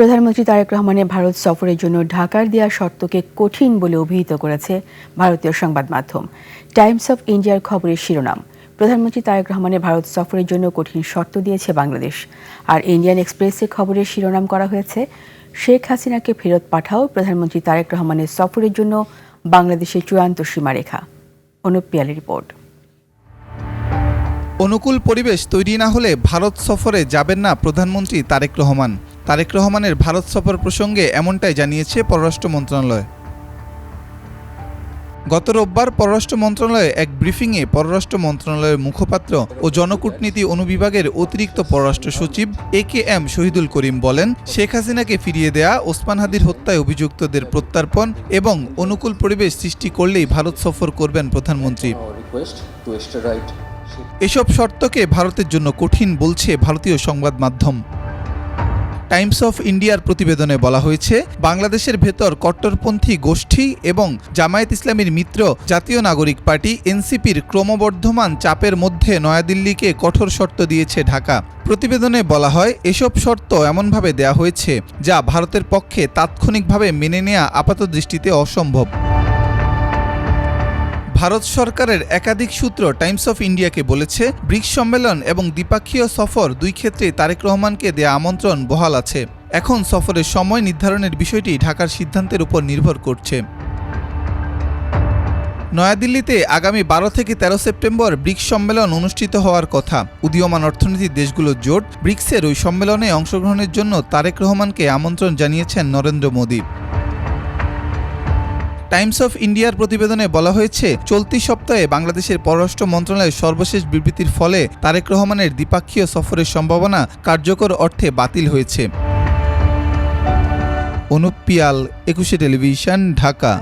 প্রধানমন্ত্রী তারেক রহমানের ভারত সফরের জন্য ঢাকার দেয়া শর্তকে কঠিন বলে অভিহিত করেছে ভারতীয় সংবাদ মাধ্যম। টাইমস অফ ইন্ডিয়ার খবরের শিরোনাম, প্রধানমন্ত্রী তারেক রহমানের ভারত সফরের জন্য কঠিন শর্ত দিয়েছে বাংলাদেশ। আর ইন্ডিয়ান এক্সপ্রেসের খবরের শিরোনাম করা হয়েছে, শেখ হাসিনাকে ফেরত পাঠাও প্রধানমন্ত্রী তারেক রহমানের সফরের জন্য বাংলাদেশের চূড়ান্ত সীমারেখা। অনুপ পিয়ালের রিপোর্ট। অনুকূল পরিবেশ তৈরি না হলে ভারত সফরে যাবেন না প্রধানমন্ত্রী তারেক রহমান। তারেক রহমানের ভারত সফর প্রসঙ্গে এমনটাই জানিয়েছে পররাষ্ট্র মন্ত্রণালয়। গত রোববার পররাষ্ট্র মন্ত্রণালয়ে এক ব্রিফিংয়ে পররাষ্ট্র মন্ত্রণালয়ের মুখপাত্র ও জনকূটনীতি অনুবিভাগের অতিরিক্ত পররাষ্ট্র সচিব AKM শহীদুল করিম বলেন, শেখ হাসিনাকে ফিরিয়ে দেয়া, ওসমান হাদির হত্যায় অভিযুক্তদের প্রত্যর্পণ এবং অনুকূল পরিবেশ সৃষ্টি করলেই ভারত সফর করবেন প্রধানমন্ত্রী। এসব শর্তকে ভারতের জন্য কঠিন বলছে ভারতীয় সংবাদ মাধ্যম। টাইমস অফ ইন্ডিয়ার প্রতিবেদনে বলা হয়েছে, বাংলাদেশের ভেতর কট্টরপন্থী গোষ্ঠী এবং জামায়াত ইসলামীর মিত্র জাতীয় নাগরিক পার্টি NCPর ক্রমবর্ধমান চাপের মধ্যে নয়াদিল্লিকে কঠোর শর্ত দিয়েছে ঢাকা। প্রতিবেদনে বলা হয়, এসব শর্ত এমনভাবে দেয়া হয়েছে যা ভারতের পক্ষে তাৎক্ষণিকভাবে মেনে নেওয়া আপাতদৃষ্টিতে অসম্ভব। ভারত সরকারের একাধিক সূত্র টাইমস অফ ইন্ডিয়াকে বলেছে, ব্রিক্স সম্মেলন এবং দ্বিপাক্ষীয় সফর দুই ক্ষেত্রেই তারেক রহমানকে দেয়া আমন্ত্রণ বহাল আছে। এখন সফরের সময় নির্ধারণের বিষয়টি ঢাকার সিদ্ধান্তের উপর নির্ভর করছে। নয়াদিল্লিতে আগামী 12 থেকে 13 সেপ্টেম্বর ব্রিক্স সম্মেলন অনুষ্ঠিত হওয়ার কথা। উদীয়মান অর্থনীতির দেশগুলোর জোট ব্রিক্সের ওই সম্মেলনে অংশগ্রহণের জন্য তারেক রহমানকে আমন্ত্রণ জানিয়েছেন নরেন্দ্র মোদী। টাইমস অফ ইন্ডিয়ার প্রতিবেদনে বলা হয়েছে, চলতি সপ্তাহে বাংলাদেশের পররাষ্ট্র মন্ত্রণালয়ের সর্বশেষ বিবৃতির ফলে তারেক রহমানের দ্বিপাক্ষীয় সফরের সম্ভাবনা কার্যকর অর্থে বাতিল হয়েছে। অনুপ পিয়াল, 21 টেলিভিশন, ঢাকা।